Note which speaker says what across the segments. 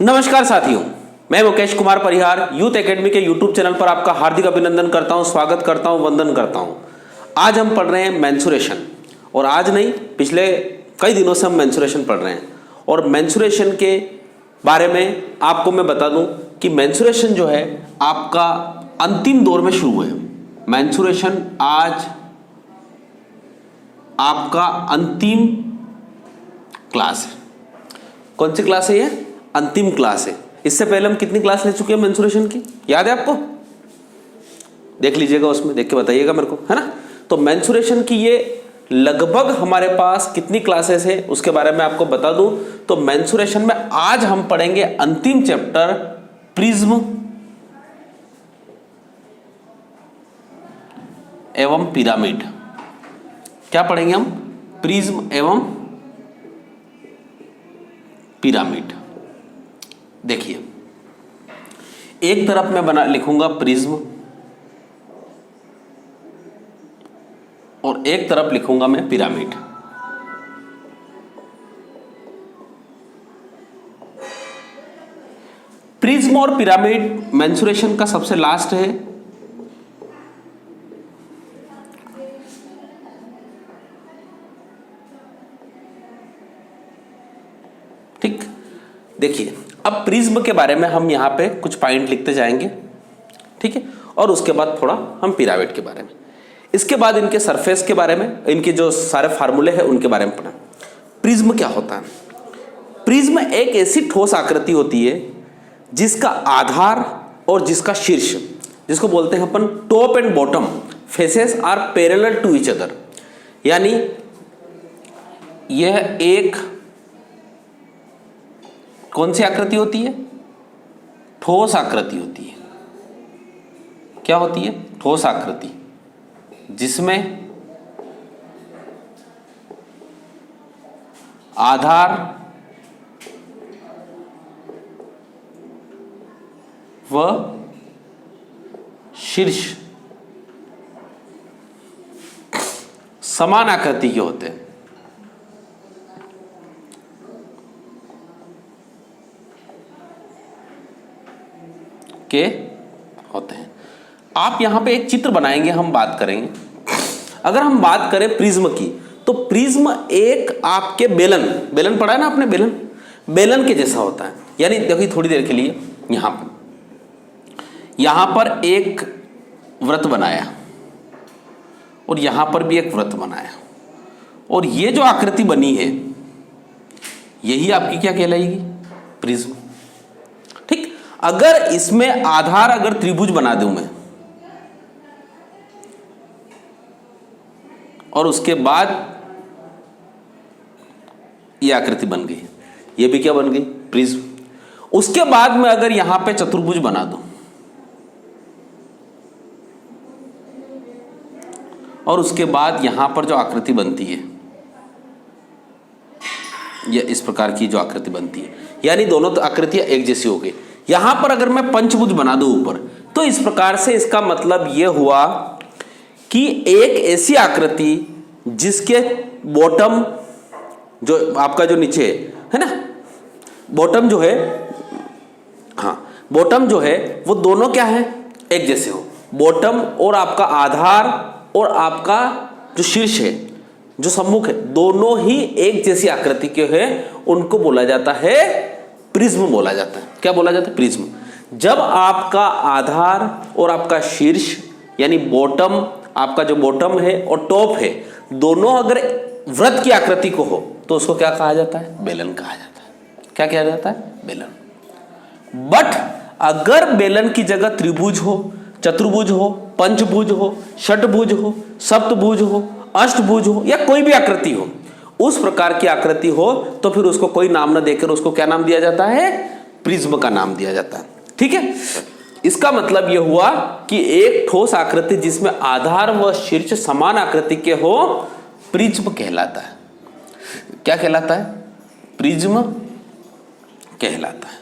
Speaker 1: नमस्कार साथियों, मैं मुकेश कुमार परिहार यूथ एकेडमी के यूट्यूब चैनल पर आपका हार्दिक अभिनंदन करता हूं, स्वागत करता हूं, वंदन करता हूं। आज हम पढ़ रहे हैं मेंसुरेशन, और आज नहीं, पिछले कई दिनों से हम मेंसुरेशन पढ़ रहे हैं। और मेंसुरेशन के बारे में आपको मैं बता दूं कि मेंसुरेशन जो है आपका अंतिम दौर में शुरू है। मेंसुरेशन आज आपका अंतिम क्लास है। कौन सी क्लास है ये? अंतिम क्लास है। इससे पहले हम कितनी क्लास ले चुके हैं मेंसुरेशन की, याद है आपको? देख लीजिएगा, उसमें देख के बताइएगा मेरे को, है ना। तो मेंसुरेशन की ये लगभग हमारे पास कितनी क्लासेस है उसके बारे में आपको बता दूं। तो मेंसुरेशन में आज हम पढ़ेंगे अंतिम चैप्टर प्रिज्म एवं पिरामिड। क्या पढ़ेंगे हम? प्रिज्म एवं पिरामिड। देखिए, एक तरफ मैं लिखूंगा प्रिज्म और एक तरफ लिखूंगा मैं पिरामिड। प्रिज्म और पिरामिड मेंसुरेशन का सबसे लास्ट है। ठीक, देखिए, अब प्रिज्म के बारे में हम यहां पे कुछ पॉइंट लिखते जाएंगे, ठीक है, और उसके बाद थोड़ा हम पिरामिड के बारे में, इसके बाद इनके सरफेस के बारे में, इनके जो सारे फार्मूले हैं उनके बारे में पढ़ा। प्रिज्म क्या होता है? प्रिज्म एक ऐसी ठोस आकृति होती है जिसका आधार और जिसका शीर्ष, जिसको बोलते हैं अपन top and bottom faces are parallel to each other, यानी यह एक कौन सी आकृति होती है? ठोस आकृति होती है। क्या होती है? ठोस आकृति, जिसमें आधार व शीर्ष समान आकृति के होते हैं। के होते हैं। आप यहां पे एक चित्र बनाएंगे, हम बात करेंगे। अगर हम बात करें प्रिज्म की, तो प्रिज्म एक आपके बेलन पढ़ा है ना आपने, बेलन के जैसा होता है। यानी देखिए, थोड़ी देर के लिए यहां पर एक वृत्त बनाया और यहां पर भी एक वृत्त बनाया, और ये जो आकृति बनी है यही आपकी क्या कहलाएगी? प्रिज्म। ठीक, अगर इसमें आधार अगर त्रिभुज बना दूं मैं, और उसके बाद ये आकृति बन गई, ये भी क्या बन गई? प्रिज्म। उसके बाद में अगर यहां पे चतुर्भुज बना दूं और उसके बाद यहां पर जो आकृति बनती है, यह इस प्रकार की जो आकृति बनती है, यानी दोनों तो आकृतियां एक जैसी हो गई। यहां पर अगर मैं पंचभुज बना दूं ऊपर, तो इस प्रकार से इसका मतलब यह हुआ कि एक ऐसी आकृति जिसके बॉटम जो आपका जो नीचे है ना, बॉटम जो है, हाँ, बॉटम जो है वो दोनों क्या है? एक जैसे हो। बॉटम और आपका आधार और आपका जो शीर्ष है, जो सम्मुख है, दोनों ही एक जैसी आकृति के हैं, उनको बोला जाता है प्रिज्म बोला जाता है। क्या बोला जाता है? प्रिज्म। जब आपका आधार और आपका शीर्ष यानी बॉटम, आपका जो बॉटम है और टॉप है, दोनों अगर वृत्त की आकृति को हो, तो उसको क्या कहा जाता है? बेलन कहा जाता है। क्या कहा जाता है? बेलन। बट अगर बेलन की जगह त्रिभुज हो, चतुर्भुज हो, पंचभुज हो, षटभुज हो, सप्तभुज हो, अष्टभुज हो, या कोई भी आकृति हो, उस प्रकार की आकृति हो, तो फिर उसको कोई नाम न देकर उसको क्या नाम दिया जाता है? प्रिज्म का नाम दिया जाता है। ठीक है, इसका मतलब यह हुआ कि एक ठोस आकृति जिसमें आधार व शीर्ष समान आकृति के हो, प्रिज्म कहलाता है। क्या कहलाता है? प्रिज्म कहलाता है।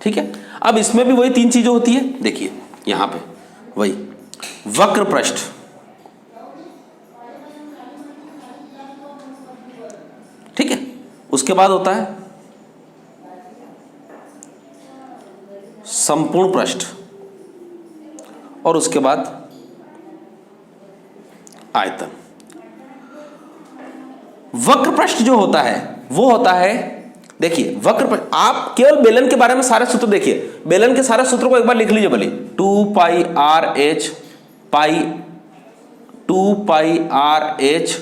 Speaker 1: ठीक है, अब इसमें भी वही तीन चीजें होती है। देखिए यहां पे वही वक्र पृष्ठ, ठीक है, उसके बाद होता है संपूर्ण पृष्ठ, और उसके बाद आयतन। वक्र पृष्ठ जो होता है वो होता है, देखिए वक्र पृष्ठ, आप केवल बेलन के बारे में सारे सूत्र देखिए, बेलन के सारे सूत्रों को एक बार लिख लीजिए भले। 2 pi R H pi 2 pi R H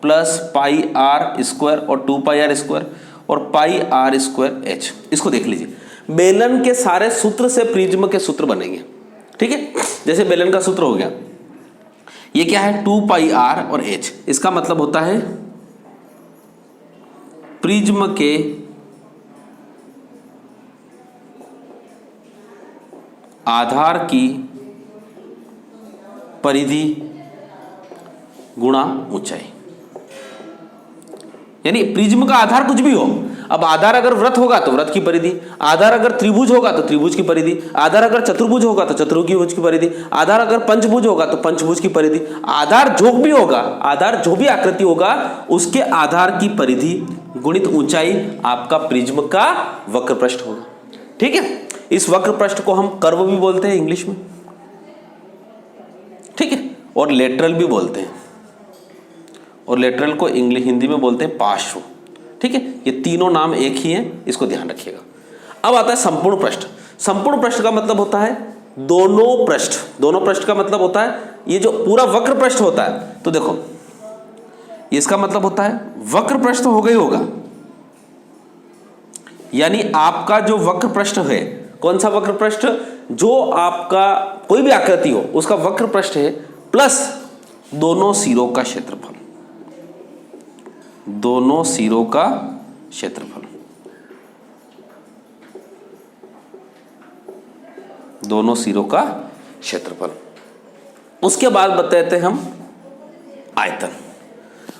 Speaker 1: plus pi R square और 2 पाई आर स्क्वायर और पाई आर स्क्वायर एच, इसको देख लीजिए। बेलन के सारे सूत्र से प्रिज्म के सूत्र बनेंगे, ठीक है। जैसे बेलन का सूत्र हो गया, ये क्या है 2 पाई आर और एच, इसका मतलब होता है प्रिज्म के आधार की परिधि गुणा ऊंचाई, यानी प्रिज्म का आधार कुछ भी हो। अब आधार अगर वृत्त होगा तो वृत्त की परिधि, आधार अगर त्रिभुज होगा तो त्रिभुज की परिधि, आधार अगर चतुर्भुज होगा तो चतुर्भुज की परिधि, आधार अगर पंचभुज होगा तो पंचभुज की परिधि, आधार जो भी होगा, आधार जो भी आकृति होगा उसके आधार की परिधि गुणित ऊंचाई आपका प्रिज्म का वक्र पृष्ठ होगा, ठीक है। इस वक्र पृष्ठ को हम कर्व भी बोलते हैं इंग्लिश में, ठीक है, और लेटरल भी बोलते हैं, और लेटरल को इंग्लिश हिंदी में बोलते हैं पार्श्व, ठीक है। ये तीनों नाम एक ही हैं, इसको ध्यान रखिएगा। अब आता है संपूर्ण पृष्ठ। संपूर्ण पृष्ठ का मतलब होता है दोनों पृष्ठ, दोनों पृष्ठ का मतलब होता है ये जो पूरा वक्र पृष्ठ होता है, तो देखो इसका मतलब होता है वक्र पृष्ठ हो गई होगा, यानी आपका जो वक्र पृष्ठ है, कौन सा वक्र पृष्ठ, जो आपका कोई भी आकृति हो उसका वक्र पृष्ठ है, प्लस दोनों सिरों का क्षेत्रफल, दोनों सिरों का क्षेत्रफल, दोनों सिरों का क्षेत्रफल। उसके बाद बताते हैं हम आयतन।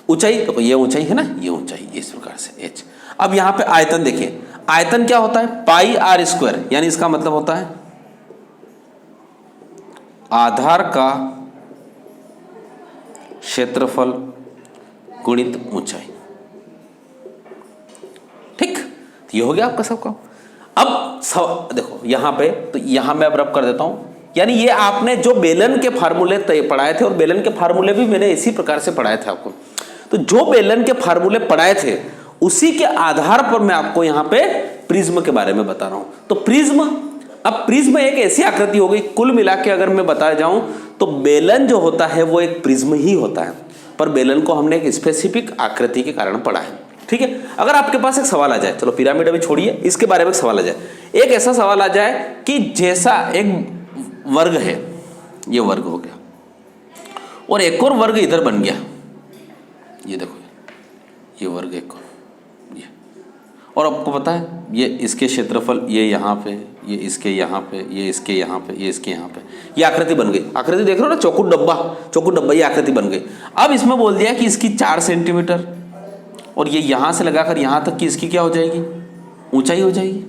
Speaker 1: ऊंचाई, तो ये ऊंचाई है ना, ये ऊंचाई इस प्रकार से h। अब यहां पे आयतन देखिए, आयतन क्या होता है पाई आर स्क्वायर, यानी इसका मतलब होता है आधार का क्षेत्रफल गुणित ऊंचाई, ठीक। तो ये हो गया आपका सबका। अब देखो यहां पे, तो यहां मैं अब रब कर देता हूं, यानी ये आपने जो बेलन के फार्मूले पढ़ाए थे, और बेलन के फार्मूले भी मैंने इसी प्रकार से पढ़ाए थे आपको, तो जो बेलन के फार्मूले पढ़ाए थे उसी के आधार पर मैं आपको यहां पे प्रिज्म के बारे में बता रहा हूं। तो प्रिज्म, अब प्रिज्म एक ऐसी आकृति हो गई, कुल मिला के अगर मैं बता जाऊं तो बेलन जो होता है वो एक प्रिज्म ही होता है, पर बेलन को हमने एक स्पेसिफिक आकृति के कारण पढ़ा है, ठीक है। अगर आपके पास एक सवाल आ जाए, चलो पिरामिड अभी छोड़िए, इसके बारे में एक सवाल आ जाए, एक ऐसा सवाल आ जाए कि जैसा एक वर्ग है, ये वर्ग हो गया, और एक और वर्ग इधर बन गया, ये देखो ये वर्ग एक ये, और आपको पता है ये इसके क्षेत्रफल, ये यहाँ पे, ये इसके यहाँ पे, ये इसके यहाँ पे, ये इसके यहाँ पे, ये आकृति बन गई। आकृति देख रहे हो ना, चौकुट डब्बा, ये आकृति बन गई। अब इसमें बोल दिया कि इसकी 4 सेंटीमीटर, और ये यहाँ से लगाकर यहाँ तक की इसकी क्या हो जाएगी, ऊंचाई हो जाएगी,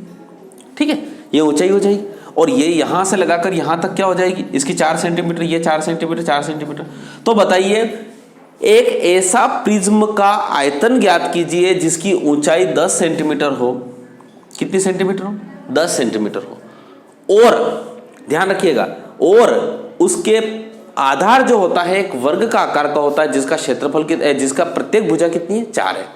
Speaker 1: ठीक है, ये ऊंचाई हो जाएगी, और ये यहाँ से लगाकर यहाँ तक क्या हो जाएगी, इसकी 4 सेंटीमीटर, ये 4 सेंटीमीटर, 4 सेंटीमीटर। तो बताइए एक ऐसा प्रिज्म का आयतन ज्ञात कीजिए जिसकी ऊंचाई 10 सेंटीमीटर हो, कितनी सेंटीमीटर हो, 10 सेंटीमीटर हो, और ध्यान रखिएगा, और उसके आधार जो होता है एक वर्ग का आकार का होता है, जिसका क्षेत्रफल जिसका प्रत्येक भुजा कितनी है, 4 है।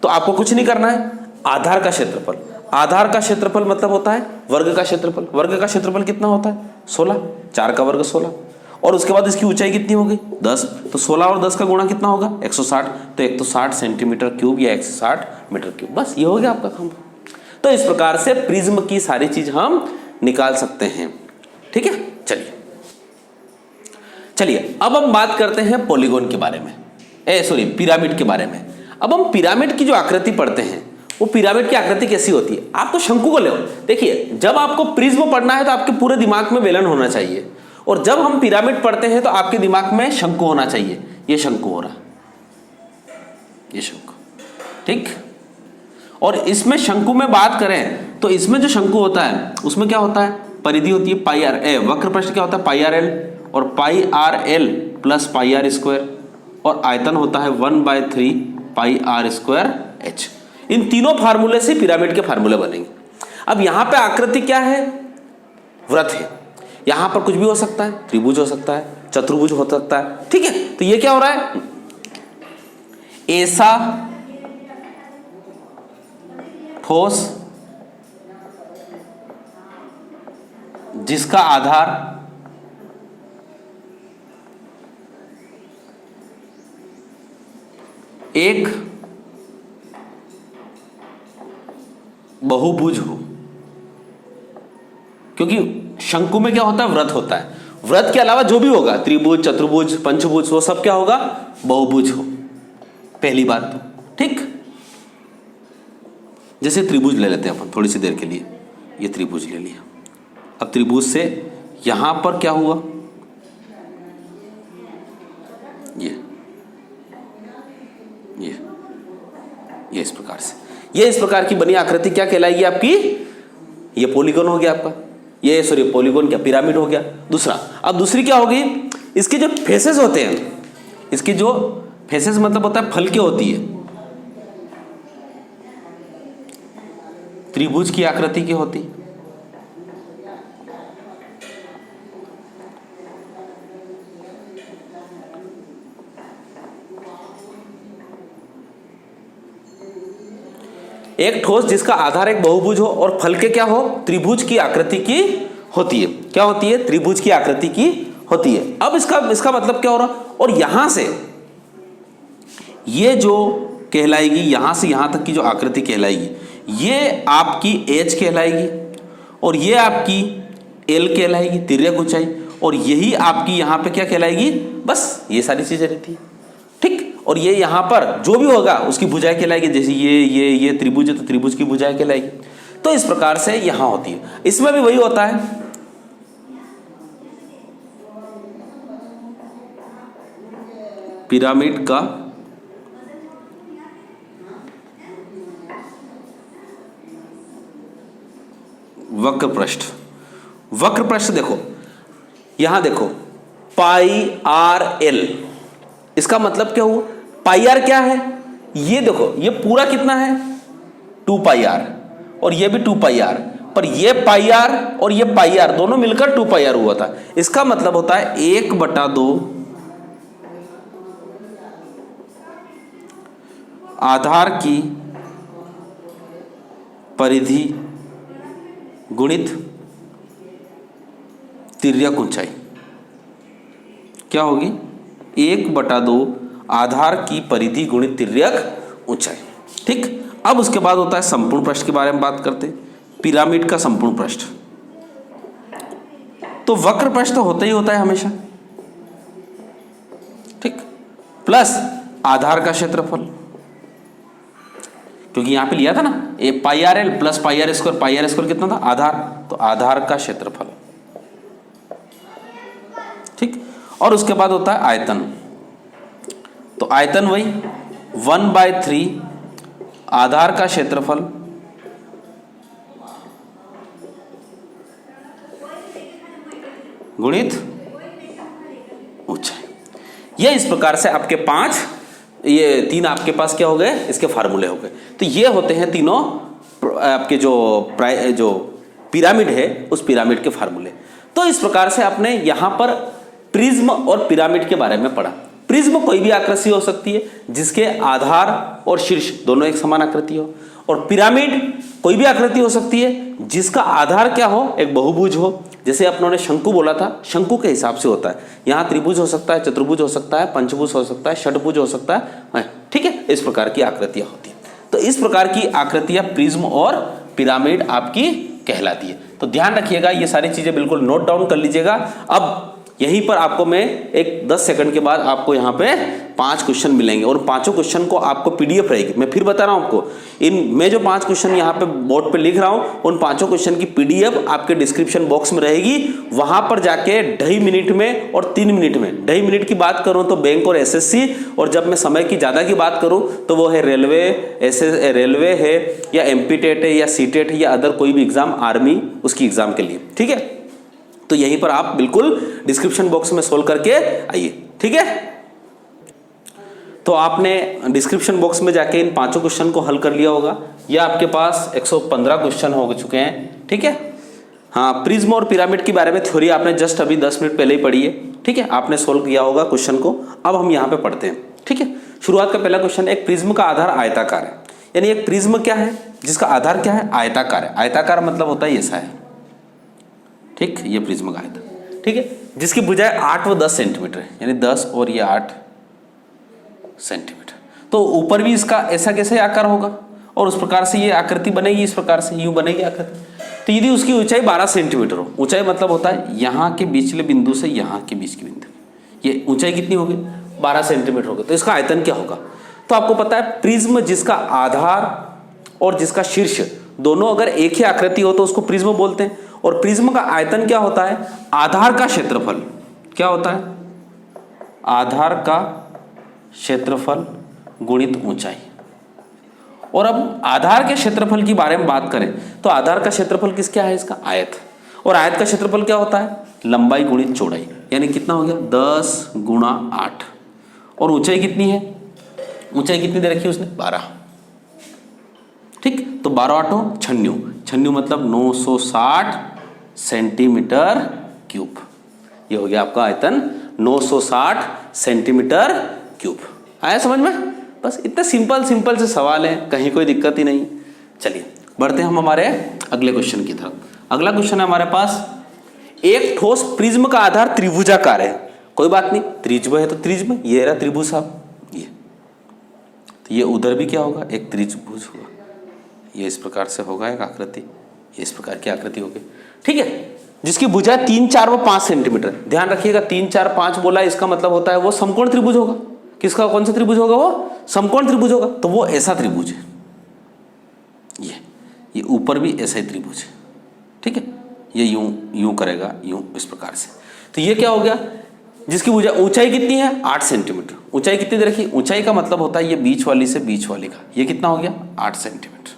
Speaker 1: तो आपको कुछ नहीं करना है, आधार का क्षेत्रफल, आधार का क्षेत्रफल मतलब होता है वर्ग का क्षेत्रफल, वर्ग का क्षेत्रफल कितना होता है 16, 4 का वर्ग 16, और उसके बाद इसकी ऊंचाई कितनी होगी 10, तो 16 और 10 का गुणा कितना होगा 160, तो 160 सेंटीमीटर क्यूब या 160 मीटर क्यूब, बस ये हो गया आपका काम। तो इस प्रकार से प्रिज्म की सारी चीज हम निकाल सकते हैं, ठीक है। चलिए अब हम बात करते हैं पॉलीगॉन के बारे में, पिरामिड के बारे में। अब हम पिरामिड की जो आकृति पढ़ते हैं, वो पिरामिड की आकृति कैसी होती है, आप तो शंकु को ले, देखिए जब आपको प्रिज्म पढ़ना है तो आपके पूरे दिमाग में बेलन होना चाहिए, और जब हम पिरामिड पढ़ते हैं तो आपके दिमाग में शंकु होना चाहिए। ये शंकु हो रहा, ये शंकु, ठीक। और इसमें शंकु में बात करें तो इसमें जो शंकु होता है उसमें क्या होता है, परिधि होती है पाई आर, वक्र पृष्ठ क्या होता है पाई आर एल, और pi R L plus pi R square, और आयतन होता है 1/3 पाई आर स्क्वायर एच। इन तीनों फार्मूले से पिरामिड के फार्मूले बनेंगे। अब यहां पे आकृति क्या है? वृत्त है। यहां पर कुछ भी हो सकता है, त्रिभुज हो सकता है, चतुर्भुज हो सकता है, ठीक है। तो ये क्या हो रहा है? ऐसा ठोस जिसका आधार एक बहुभुज हो, क्योंकि शंकु में क्या होता है? वृत्त होता है। वृत्त के अलावा जो भी होगा, त्रिभुज, चतुर्भुज, पंचभुज, वो सब क्या होगा? बहुभुज हो। पहली बात तो ठीक। जैसे त्रिभुज ले लेते हैं अपन थोड़ी सी देर के लिए, ये त्रिभुज ले लिया। अब त्रिभुज से यहां पर क्या हुआ? ये इस प्रकार से, ये इस प्रकार की बनी आकृति क्या कहलाएगी आपकी? ये पॉलीगन हो गया आपका, ये सॉरी पॉलीगन क्या, पिरामिड हो गया दूसरा। अब दूसरी क्या होगी? इसके जो फेसेस होते हैं, इसके जो फेसेस मतलब होता है फलके होती है, त्रिभुज की आकृति की होती। एक ठोस जिसका आधार एक बहुभुज हो और फलके क्या हो? त्रिभुज की आकृति की होती है। क्या होती है? त्रिभुज की आकृति की होती है। अब इसका मतलब क्या हो रहा? और यहां से ये जो कहलाएगी, यहां से यहां तक की जो आकृति कहलाएगी, ये आपकी एच कहलाएगी और ये आपकी एल कहलाएगी, तिर्यक ऊंचाई। और यही आपकी यहां पे क्या कहलाएगी? बस ये सारी चीजें रहती है, ठीक। और ये यहां पर जो भी होगा उसकी भुजाएं कहलाएगी। जैसे ये त्रिभुज है तो त्रिभुज की भुजाएं कहलाएगी। तो इस प्रकार से यहां होती है। इसमें भी वही होता है, पिरामिड का वक्र पृष्ठ। वक्र पृष्ठ देखो, यहां देखो पाई आर एल, इसका मतलब क्या हुआ? पाई आर क्या है? ये देखो, ये पूरा कितना है? 2 पाई आर, और ये भी 2 पाई आर, पर ये पाई आर और ये पाई आर दोनों मिलकर 2 पाई आर हुआ था। इसका मतलब होता है 1/2 आधार की परिधि गुणित तिर्यक ऊंचाई। क्या होगी? 1/2 आधार की परिधि गुणित तिर्यक ऊंचाई, ठीक। अब उसके बाद होता है संपूर्ण पृष्ठ के बारे में बात करते हैं, पिरामिड का संपूर्ण पृष्ठ। तो वक्र पृष्ठ तो होता ही होता है हमेशा, ठीक, प्लस आधार का क्षेत्रफल, क्योंकि यहां पे लिया था ना ये pi R L plus pi R square. Pi R square कितना था? आधार, तो आधार का क्षेत्रफल, ठीक। और उसके बाद होता है आयतन। तो आयतन वही 1/3 आधार का क्षेत्रफल गुणित ऊंचाई। ये इस प्रकार से आपके 5, ये 3 आपके पास क्या हो गए? इसके फार्मूले हो गए। तो ये होते हैं तीनों आपके जो पिरामिड है उस पिरामिड के फार्मूले। तो इस प्रकार से आपने यहां पर प्रिज्म और पिरामिड के बारे में पढ़ा। प्रिज्म कोई भी आकृति हो सकती है जिसके आधार और शीर्ष दोनों एक समान आकृति हो, और पिरामिड कोई भी आकृति हो सकती है जिसका आधार क्या हो? एक बहुभुज हो। जैसे अपनों शंकु बोला था, शंकु के हिसाब से होता है। यहां त्रिभुज हो सकता है, चतुर्भुज हो सकता है, पंचभुज हो सकता है, षटभुज हो सकता है, ठीक है। इस प्रकार की आकृतियां होती है। तो इस प्रकार की आकृतियां प्रिज्म और पिरामिड आपकी कहलाती है। तो ध्यान रखिएगा, ये सारी चीजें बिल्कुल नोट डाउन कर लीजिएगा। अब यहीं पर आपको मैं एक 10 सेकंड के बाद आपको यहाँ पे 5 क्वेश्चन मिलेंगे, और 5 क्वेश्चन को आपको पीडीएफ रहेगी। मैं फिर बता रहा हूँ आपको, मैं जो 5 क्वेश्चन यहाँ पे बोर्ड पे लिख रहा हूँ, उन 5 क्वेश्चन की पीडीएफ आपके डिस्क्रिप्शन बॉक्स में रहेगी। वहां पर जाके 2.5 मिनट में और 3 मिनट में, 2.5 मिनट की बात करूँ तो बैंक और एसएससी, और जब मैं समय की ज्यादा की बात करूँ तो वो है रेलवे है या एमपी टेट है या सी टेट है या अदर कोई भी एग्जाम, आर्मी उसकी एग्जाम के लिए, ठीक है। तो यहीं पर आप बिल्कुल डिस्क्रिप्शन बॉक्स में सोल्व करके आइए, ठीक है। तो आपने डिस्क्रिप्शन बॉक्स में जाके इन 5 क्वेश्चन को हल कर लिया होगा। ये आपके पास 115 क्वेश्चन हो चुके हैं, ठीक है। हाँ, प्रिज्म और पिरामिड के बारे में थ्योरी आपने जस्ट अभी 10 मिनट पहले ही पढ़ी है, ठीक है। आपने सोल्व किया होगा क्वेश्चन को। अब हम यहाँ पे पढ़ते हैं, ठीक है। शुरुआत का पहला क्वेश्चन, एक प्रिज्म का आधार आयताकार है। यानी एक प्रिज्म क्या है, जिसका आधार क्या है, आयताकार है। आयताकार मतलब होता है ऐसा है, ठीक। ये प्रिज्म का आयत, ठीक है, जिसकी भुजाएं 8 व 10 सेंटीमीटर है, यानी 10 और ये 8 सेंटीमीटर। तो ऊपर भी इसका ऐसा कैसे आकार होगा और उस प्रकार से ये आकृति बनेगी, इस प्रकार से यूं बनेगी आकृति। तो यदि उसकी ऊंचाई 12 सेंटीमीटर हो, ऊंचाई मतलब होता है यहाँ के बीचले बिंदु से यहाँ के बीच की बिंदु, ये ऊंचाई कितनी होगी, 12 सेंटीमीटर होगी। तो इसका आयतन क्या होगा, तो आपको पता है प्रिज्म जिसका आधार और जिसका शीर्ष दोनों अगर एक ही आकृति हो तो उसको प्रिज्म बोलते हैं। और प्रिज्म का आयतन क्या होता है, आधार का क्षेत्रफल। क्या होता है, आधार का क्षेत्रफल गुणित ऊंचाई। और अब आधार के क्षेत्रफल के बारे में बात करें तो आधार का क्षेत्रफल किस क्या है, इसका आयत। और आयत का क्षेत्रफल क्या होता है, लंबाई गुणित चौड़ाई। यानी कितना हो गया, 10 गुणा 8। और ऊंचाई कितनी है, ऊंचाई कितनी दे रखी है उसने, 12, ठीक। तो 12 8 96, 96 मतलब 960 सेंटीमीटर क्यूब। ये हो गया आपका आयतन 960 सेंटीमीटर क्यूब। आया समझ में, बस इतने सिंपल सिंपल से सवाल है, कहीं कोई दिक्कत ही नहीं। चलिए बढ़ते हैं हम हमारे अगले क्वेश्चन की तरफ। अगला क्वेश्चन है हमारे पास, एक ठोस प्रिज्म का आधार त्रिभुजाकार है। कोई बात नहीं, त्रिज्म है तो त्रिज्म, ये रहा त्रिभुज साहब, ये तो ये उधर भी क्या होगा, एक त्रिभुज होगा। ये इस प्रकार से होगा एक आकृति, ये इस प्रकार की आकृति होगी, ठीक है। जिसकी भुजा 3 4 व 5 सेंटीमीटर। ध्यान रखिएगा 3 4 5 बोला, इसका मतलब होता है वो समकोण त्रिभुज होगा। किसका, कौन सा त्रिभुज होगा, वो समकोण त्रिभुज होगा। तो वो ऐसा त्रिभुज है, ये ऊपर भी ऐसा ही त्रिभुज है, ठीक है। ये यूं यूं करेगा, यूं इस प्रकार से। तो ये क्या हो गया, जिसकी भुजा ऊंचाई कितनी है, 8 सेंटीमीटर। ऊंचाई कितनी दे रखी, ऊंचाई का मतलब होता है ये बीच वाली से बीच वाली का, ये कितना हो गया, 8 सेंटीमीटर।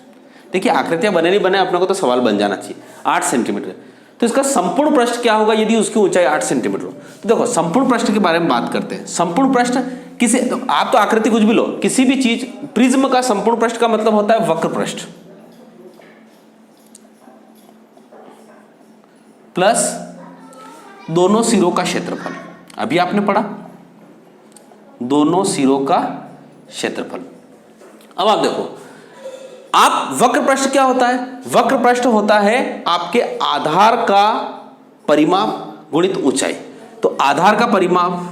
Speaker 1: देखिए आकृतियां बने नहीं बने अपने को तो सवाल बन जाना चाहिए, 8 सेंटीमीटर। तो इसका संपूर्ण पृष्ठ क्या होगा यदि उसकी ऊंचाई 8 सेंटीमीटर हो। तो देखो संपूर्ण पृष्ठ के बारे में बात करते हैं। संपूर्ण पृष्ठ किसी, आप तो आकृति कुछ भी लो, किसी भी चीज, प्रिज्म का संपूर्ण पृष्ठ का मतलब होता है वक्र पृष्ठ प्लस दोनों सिरों का क्षेत्रफल। अभी आपने पढ़ा दोनों सिरों का क्षेत्रफल। अब आप देखो, आप वक्र पृष्ठ क्या होता है, वक्र पृष्ठ होता है आपके आधार का परिमाप गुणित ऊंचाई। तो आधार का परिमाप,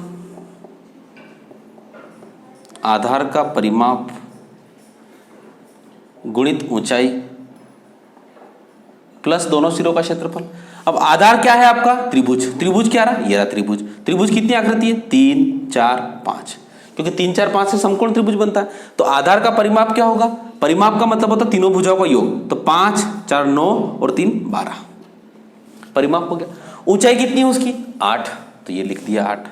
Speaker 1: आधार का परिमाप गुणित ऊंचाई प्लस दोनों सिरों का क्षेत्रफल। अब आधार क्या है आपका, त्रिभुज। त्रिभुज क्या रहा, ये रहा त्रिभुज। त्रिभुज कितनी आकृति है, 3 4 5, क्योंकि 3 4 5 से समकोण त्रिभुज बनता है। तो आधार का परिमाप क्या होगा, परिमाप का मतलब होता है तीनों भुजाओं का योग। तो 5 4 9 और 3 12, परिमाप हो गया। ऊंचाई कितनी है उसकी, 8, तो ये लिख दिया 8,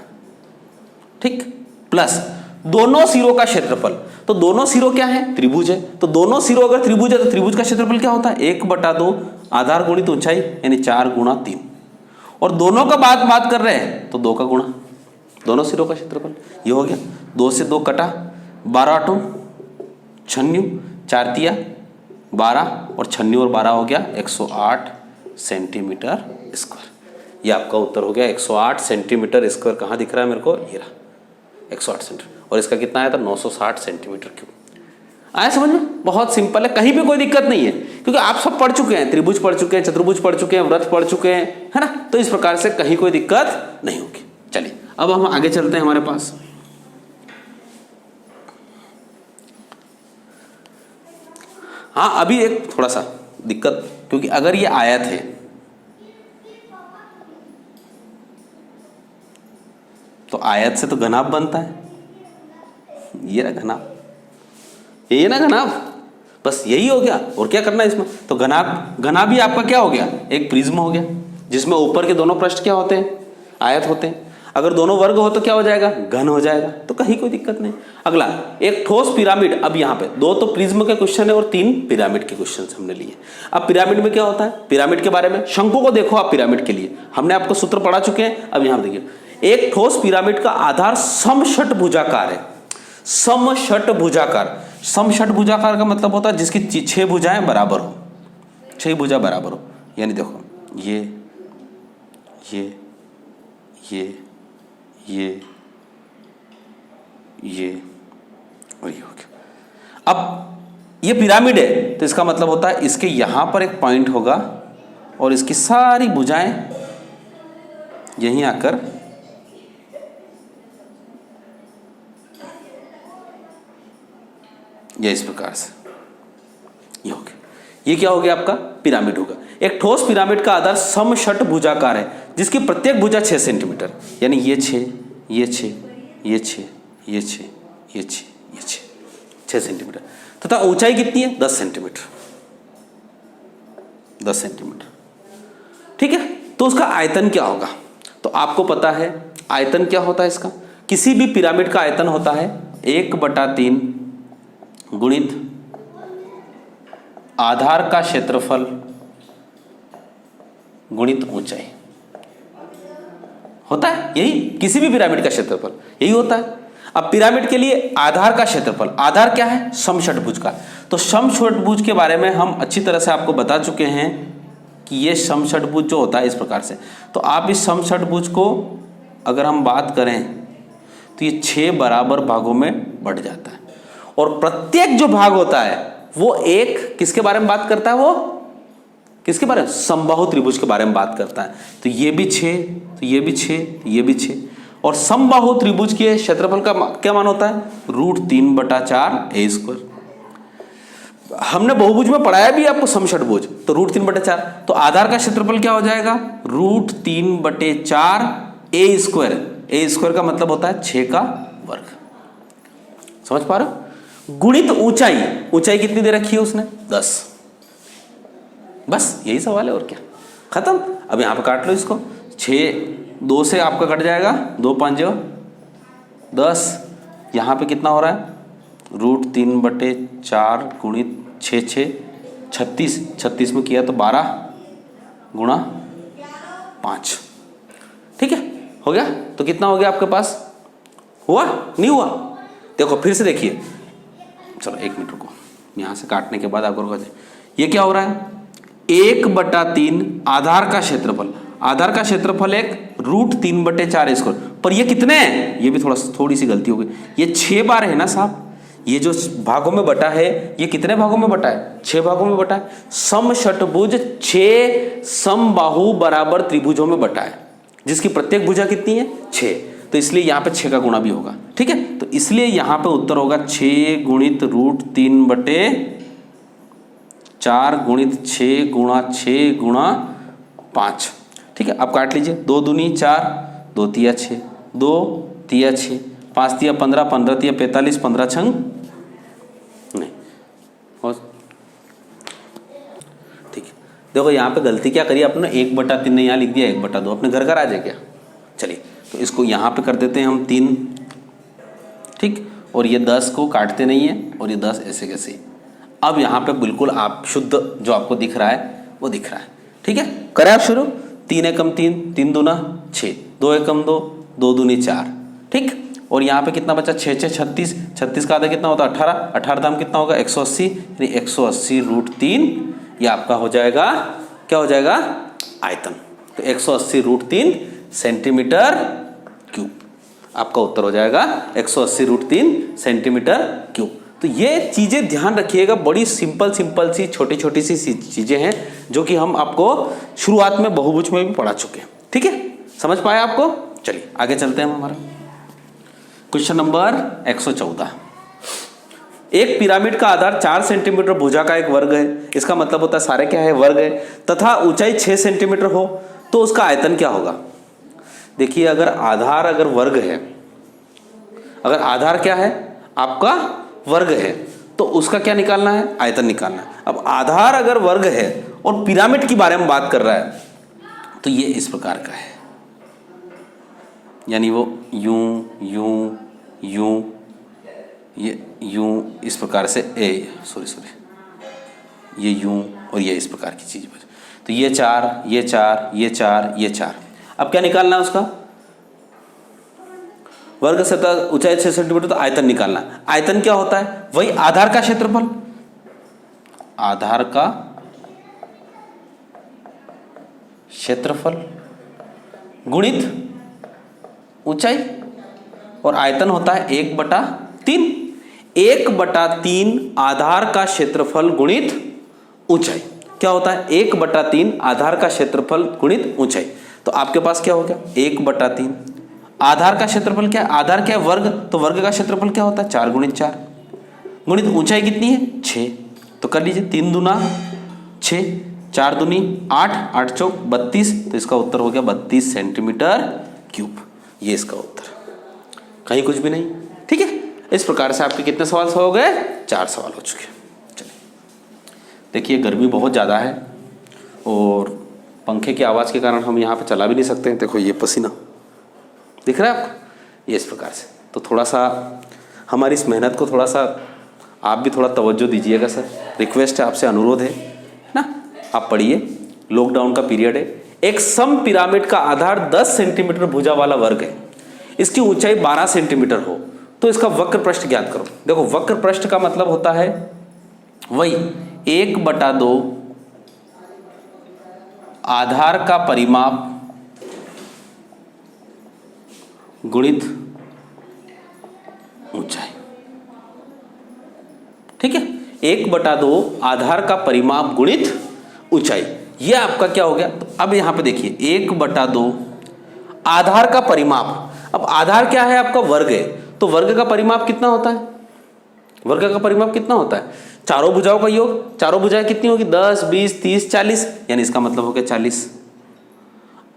Speaker 1: ठीक। प्लस दोनों सिरों का क्षेत्रफल। तो दोनों सिरों क्या है, त्रिभुज है। तो दोनों सिरों अगर त्रिभुज है तो त्रिभुज का क्षेत्रफल क्या होता है, 1/2 आधार गुणित ऊंचाई, यानी 4 गुणा 3। और दोनों का बात कर रहे हैं तो 2 का गुणा, दोनों सिरों का क्षेत्रफल। ये हो गया, 2 से 2 कटा, 12 8 96, 4 तिया 12 और 96 और 12 हो गया 108 सेंटीमीटर स्क्वायर। ये आपका उत्तर हो गया 108 सेंटीमीटर स्क्वायर। कहाँ दिख रहा है मेरे को, ये रहा 108 सेंटीमीटर। और इसका कितना आया था, 960 सेंटीमीटर क्यूब। आया समझ में, बहुत सिंपल है, कहीं भी कोई दिक्कत नहीं है, क्योंकि आप सब पढ़ चुके हैं, त्रिभुज पढ़ चुके हैं, चतुर्भुज पढ़ चुके हैं, वृत्त पढ़ चुके हैं, है ना। तो इस प्रकार से कहीं कोई दिक्कत नहीं होगी। चलिए अब हम आगे चलते हैं हमारे पास। हाँ अभी एक थोड़ा सा दिक्कत, क्योंकि अगर ये आयत है तो आयत से तो घनाभ बनता है, ये ना घनाभ, ये ना घनाभ, बस यही हो गया। और क्या करना है इसमें, तो घनाभ भी आपका क्या हो गया, एक प्रिज्म हो गया, जिसमें ऊपर के दोनों पृष्ठ क्या होते हैं, आयत होते हैं। अगर दोनों वर्ग हो तो क्या हो जाएगा, घन हो जाएगा। तो कहीं कोई दिक्कत नहीं। अगला, एक ठोस पिरामिड। अब यहाँ पे 2 तो प्रिज्म के क्वेश्चन है और 3 पिरामिड के क्वेश्चन हमने लिए। अब पिरामिड में क्या होता है, पिरामिड के बारे में, शंकु को देखो आप, पिरामिड के लिए हमने आपको सूत्र पढ़ा चुके हैं। अब यहाँ देखिए, एक ठोस पिरामिड का आधार समषट भुजाकार है। समषटभुजाकार, समषटभुजाकार का मतलब होता है जिसकी 6 भुजाएं बराबर हो, 6 भुजा बराबर हो। यानी देखो ये ये ये और ये हो गया। अब ये पिरामिड है तो इसका मतलब होता है इसके यहां पर एक पॉइंट होगा और इसकी सारी भुजाएं यहीं आकर ये इस प्रकार से ये हो गया। ये क्या हो गया आपका पिरामिड होगा। एक ठोस पिरामिड का आधार समषटभुजाकार है जिसकी प्रत्येक भुजा 6 सेंटीमीटर, यानी ये 6, ये 6, ये 6, ये 6, ये 6, ये 6 सेंटीमीटर तथा ऊंचाई कितनी है 10 सेंटीमीटर, 10 सेंटीमीटर। ठीक है, तो उसका आयतन क्या होगा? तो आपको पता है आयतन क्या होता है इसका। किसी भी पिरामिड का आयतन होता है 1/3 गुणित आधार का क्षेत्रफल गुणित ऊंचाई होता है। यही किसी भी पिरामिड का क्षेत्रफल यही होता है। अब पिरामिड के लिए आधार का क्षेत्रफल, आधार क्या है समषटभुज का, तो समषटभुज के बारे में हम अच्छी तरह से आपको बता चुके हैं कि ये समषटभुज जो होता है इस प्रकार से। तो आप इस समषटभुज को अगर हम बात करें तो ये 6 बराबर भागों में बढ़ जाता है और प्रत्येक जो भाग होता है वो एक किसके बारे में बात करता है, वो किसके बारे में, समबाहु त्रिभुज के बारे में बात करता है। तो ये भी 6, तो ये भी 6, तो ये भी 6। और समबाहु त्रिभुज के क्षेत्रफल का क्या मान होता है √3/4 a²। हमने बहुभुज में पढ़ाया भी आपको समषटभुज, तो √3/4। तो आधार का क्षेत्रफल क्या हो जाएगा √3/4 a²। a² का मतलब होता है 6 का वर्ग। समझ पा रहे हो? गुणित ऊंचाई, ऊंचाई कितनी दे रखी है उसने 10। बस यही सवाल है और क्या, खत्म। अब यहां पे काट लो इसको, 6 2 से आपका कट जाएगा, 2 5 10। यहां पे कितना हो रहा है √3/4 गुणित 6 6 36, 36 में किया तो 12 गुणा 5। ठीक है, हो गया। तो कितना हो गया आपके पास, हुआ नहीं हुआ? देखो फिर से देखिए, चलो 1 मिनट रुको, यहां से काटने के बाद आपको ये क्या हो रहा है 1/3 आधार का क्षेत्रफल, आधार का क्षेत्रफल एक √3/4 पर ये कितने हैं, ये भी थोड़ी सी गलती हो गई, ये 6 बार है ना साहब। ये जो भागों में बटा है ये कितने भागों में बटा है 6 भागों में बटा है। समषटभुज 6 समबाहु बराबर त्रिभुजों में बटा है जिसकी प्रत्येक भुजा कितनी है 6, तो इसलिए यहां पे 6 का गुणा भी होगा। ठीक है, तो इसलिए यहां पे उत्तर होगा 6 गुणित √3/4 गुणित 6 गुणा 6 गुणा 5। ठीक है, अब काट लीजिए, 2 दूनी 4, 2 तिया 6, 2 तिया 6, 5 तिया 15, 15 तिया 45, 15 छंग नहीं। और ठीक है, देखो यहाँ पे गलती क्या करी आपने, 1/3 ने यहाँ लिख दिया 1/2, अपने घर का राज है क्या। चलिए तो इसको यहाँ पे कर देते हैं हम 3। ठीक, और ये 10 को काटते नहीं है और ये 10 ऐसे कैसे। अब यहाँ पे बिल्कुल आप शुद्ध जो आपको दिख रहा है वो दिख रहा है। ठीक है, करें आप शुरू। 3 एकम 3, 3 दूना 6, 2 एकम 2, 2 दूनी 4। ठीक, और यहाँ पे कितना बचा 6 6 36, 36 का आधा कितना होता है 18, 18 दाम कितना होगा 180, यानी 180 √3 ये आपका हो जाएगा, क्या हो जाएगा आयतन। तो 180 √3 सेंटीमीटर क्यूब आपका उत्तर हो जाएगा 180 √3 सेंटीमीटर क्यूब। तो ये चीजें ध्यान रखिएगा, बड़ी सिंपल सी छोटी सी चीजें हैं जो कि हम आपको शुरुआत में बहुभुज में भी पढ़ा चुके हैं। ठीक है, समझ पाए आपको? चलिए आगे चलते हैं हम हमारा क्वेश्चन नंबर 114। एक पिरामिड का आधार 4 सेंटीमीटर भुजा का एक वर्ग है, इसका मतलब होता है सारे क्या है वर्ग है, तथा ऊंचाई 6 सेंटीमीटर हो तो उसका आयतन क्या होगा। देखिए अगर आधार अगर वर्ग है, अगर आधार क्या है आपका वर्ग है तो उसका क्या निकालना है आयतन निकालना है। अब आधार अगर वर्ग है और पिरामिड के बारे में बात कर रहा है तो ये इस प्रकार का है, यानी वो यूं यूं यूं ये यूं इस प्रकार से ये यूं और ये इस प्रकार की चीज। तो ये 4 ये 4 ये 4 ये 4। अब क्या निकालना है उसका वर्ग सतह ऊंचाई 6 सेंटीमीटर, तो आयतन निकालना है। आयतन क्या होता है? वही आधार का क्षेत्रफल, आधार का क्षेत्रफल गुणित ऊंचाई, और आयतन होता है 1/3। 1/3 आधार का क्षेत्रफल गुणित ऊंचाई क्या होता है? 1/3 आधार का क्षेत्रफल गुणित ऊंचाई। तो आपके पास क्या हो गया? 1/3 आधार का क्षेत्रफल क्या है? आधार क्या है? वर्ग, तो वर्ग का क्षेत्रफल क्या होता है? 4 × 4 गुणित ऊंचाई कितनी है? 6। तो कर लीजिए 3 दूना 6, 4 दूनी 8, 8 चौक 32, तो इसका उत्तर हो गया 32 सेंटीमीटर क्यूब। ये इसका उत्तर, कहीं कुछ भी नहीं। ठीक है, इस प्रकार से आपके कितने सवाल हो गए? 4 सवाल हो चुके। चलिए देखिए, गर्मी बहुत ज़्यादा है और पंखे की आवाज़ के कारण हम यहाँ पे चला भी नहीं सकते हैं। देखो ये पसीना दिख रहा है आपको, ये इस प्रकार से। तो थोड़ा सा हमारी इस मेहनत को थोड़ा सा आप भी थोड़ा तवज्जो दीजिएगा सर, रिक्वेस्ट है आपसे, अनुरोध है ना। आप पढ़िए, लॉकडाउन का पीरियड है। एक सम पिरामिड का आधार 10 सेंटीमीटर भुजा वाला वर्ग है, इसकी ऊंचाई 12 सेंटीमीटर हो, तो इसका वक्र पृष्ठ ज्ञात करो। देखो वक्र पृष्ठ का मतलब होता है वही 1/2 आधार का परिमाप गुणित ऊंचाई। ठीक है, 1/2 आधार का परिमाप गुणित ऊंचाई, ये आपका क्या हो गया? तो अब यहां पे देखिए 1/2 आधार का परिमाप। अब आधार क्या है? आपका वर्ग है, तो वर्ग का परिमाप कितना होता है? वर्ग का परिमाप कितना होता है? चारों भुजाओं का योग। चारों भुजाएं कितनी होगी? 10, 20, 30, 40, यानी इसका मतलब हो गया 40।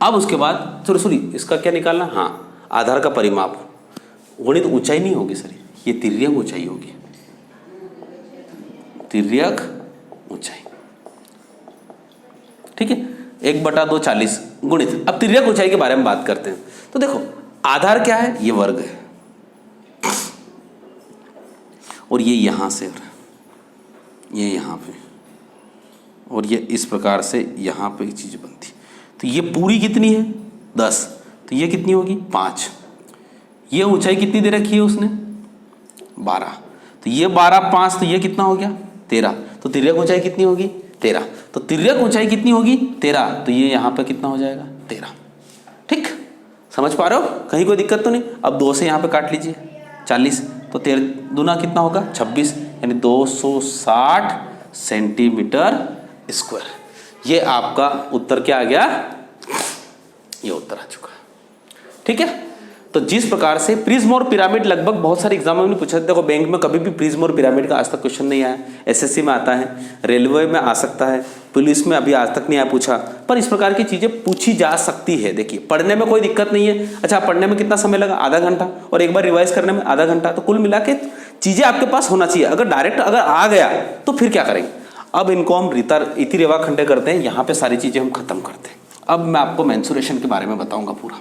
Speaker 1: अब उसके बाद सॉरी इसका क्या निकालना? हाँ, आधार का परिमाप गुणित ऊंचाई नहीं होगी सर, ये तिर्यक ऊंचाई होगी, तिर्यक ऊंचाई। ठीक है, 1/2 40 गुणित। अब तिर्यक ऊंचाई के बारे में बात करते हैं। तो देखो आधार क्या है? ये वर्ग है, और ये यहां से, ये यहां पे, और ये इस प्रकार से यहां पे एक चीज बनती। तो ये पूरी कितनी है? 10, तो ये कितनी होगी? 5। ये ऊंचाई कितनी दे रखी है उसने? 12, तो ये 12 5, तो ये कितना हो गया? 13। तो तिर्यक ऊंचाई कितनी होगी? 13। तो तिर्यक ऊंचाई कितनी होगी? 13, तो ये यहाँ पे कितना हो जाएगा? 13। ठीक, समझ पा रहे हो? कहीं कोई दिक्कत तो नहीं? अब 2 से यहाँ पे काट लीजिए 40, तो 13 दूना कितना होगा? 26, यानी 260 सेंटीमीटर स्क्वायर। ये आपका उत्तर क्या आ गया? ये उत्तर आ चुका है। ठीक है, तो जिस प्रकार से प्रिज्म और पिरामिड लगभग बहुत सारे एग्जामों में पूछा। देखो बैंक में कभी भी प्रिज्म और पिरामिड का आज तक क्वेश्चन नहीं आया, एसएससी में आता है, रेलवे में आ सकता है, पुलिस में अभी आज तक नहीं आया पूछा, पर इस प्रकार की चीजें पूछी जा सकती है। देखिए पढ़ने में कोई दिक्कत नहीं है। अच्छा, पढ़ने में कितना समय लगा? आधा घंटा, और एक बार रिवाइज करने में आधा घंटा, तो कुल मिला के चीजें आपके पास होना चाहिए। अगर डायरेक्ट अगर आ गया तो फिर क्या करेंगे? अब इनको हम इति रेवा खंडे करते हैं, यहाँ पे सारी चीजें हम खत्म करते हैं। अब मैं आपको मेंसुरेशन के बारे में बताऊंगा पूरा,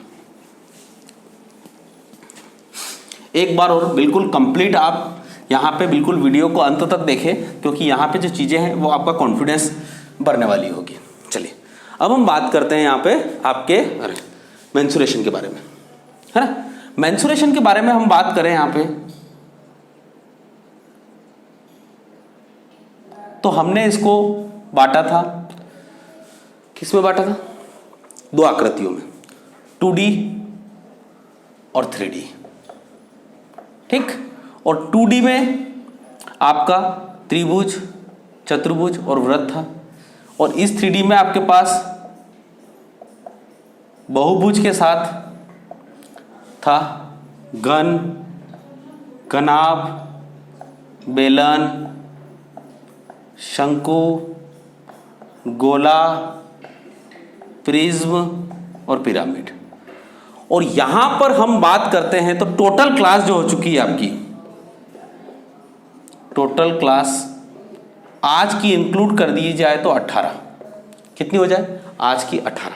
Speaker 1: एक बार और बिल्कुल कंप्लीट आप यहाँ पे बिल्कुल वीडियो को अंत तक देखें, क्योंकि यहाँ पे जो चीज़ें हैं वो आपका कॉन्फिडेंस बढ़ने वाली होगी। चलिए अब हम बात करते हैं यहाँ पे आपके मेंसुरेशन के बारे में, है ना। मेंसुरेशन के बारे में हम बात करें यहाँ पे, तो हमने इसको बांटा था, किस में बांटा था? 2 आकृतियों में, 2D और 3D। ठीक, और 2D में आपका त्रिभुज, चतुर्भुज और वृत्त था, और इस 3D में आपके पास बहुभुज के साथ था घन, घनाभ, बेलन, शंकु, गोला, प्रिज्म और पिरामिड। और यहां पर हम बात करते हैं तो टोटल क्लास जो हो चुकी है आपकी, टोटल क्लास आज की इंक्लूड कर दी जाए तो 18। कितनी हो जाए? आज की 18।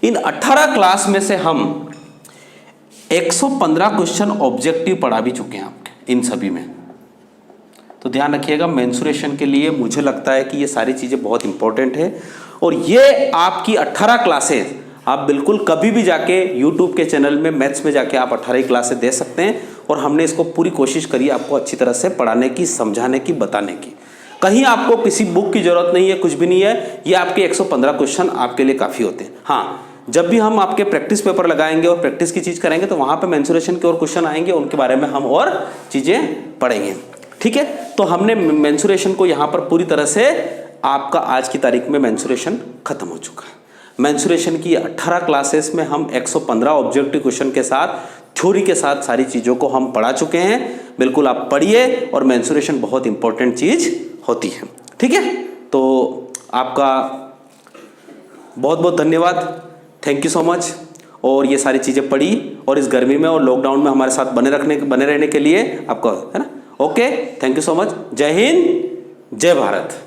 Speaker 1: इन 18 क्लास में से हम 115 क्वेश्चन ऑब्जेक्टिव पढ़ा भी चुके हैं आपके इन सभी में। तो ध्यान रखिएगा, मेंसुरेशन के लिए मुझे लगता है कि ये सारी चीजें बहुत इंपॉर्टेंट है, और ये आपकी 18 क्लासेस आप बिल्कुल कभी भी जाके YouTube के चैनल में मैथ्स में जाके आप 18वीं क्लास से दे सकते हैं, और हमने इसको पूरी कोशिश करी आपको अच्छी तरह से पढ़ाने की, समझाने की, बताने की। कहीं आपको किसी बुक की जरूरत नहीं है, कुछ भी नहीं है। ये आपके 115 क्वेश्चन आपके लिए काफ़ी होते हैं। हाँ, जब भी हम आपके प्रैक्टिस पेपर लगाएंगे और प्रैक्टिस की चीज़ करेंगे तो वहाँ पे मेंसुरेशन के और क्वेश्चन आएंगे, उनके बारे में हम और चीज़ें पढ़ेंगे। ठीक है, तो हमने मेंसुरेशन को यहाँ पर पूरी तरह से, आपका आज की तारीख में मेंसुरेशन खत्म हो चुका है। मेंसुरेशन की 18 क्लासेस में हम 115 ऑब्जेक्टिव क्वेश्चन के साथ, थ्योरी के साथ सारी चीज़ों को हम पढ़ा चुके हैं। बिल्कुल आप पढ़िए, और मेंसुरेशन बहुत इंपॉर्टेंट चीज़ होती है। ठीक है, तो आपका बहुत बहुत धन्यवाद, थैंक यू सो मच। और ये सारी चीज़ें पढ़ी, और इस गर्मी में और लॉकडाउन में हमारे साथ बने रहने के लिए आपको, है ना। Okay, thank you so much. जय हिंद, जय भारत।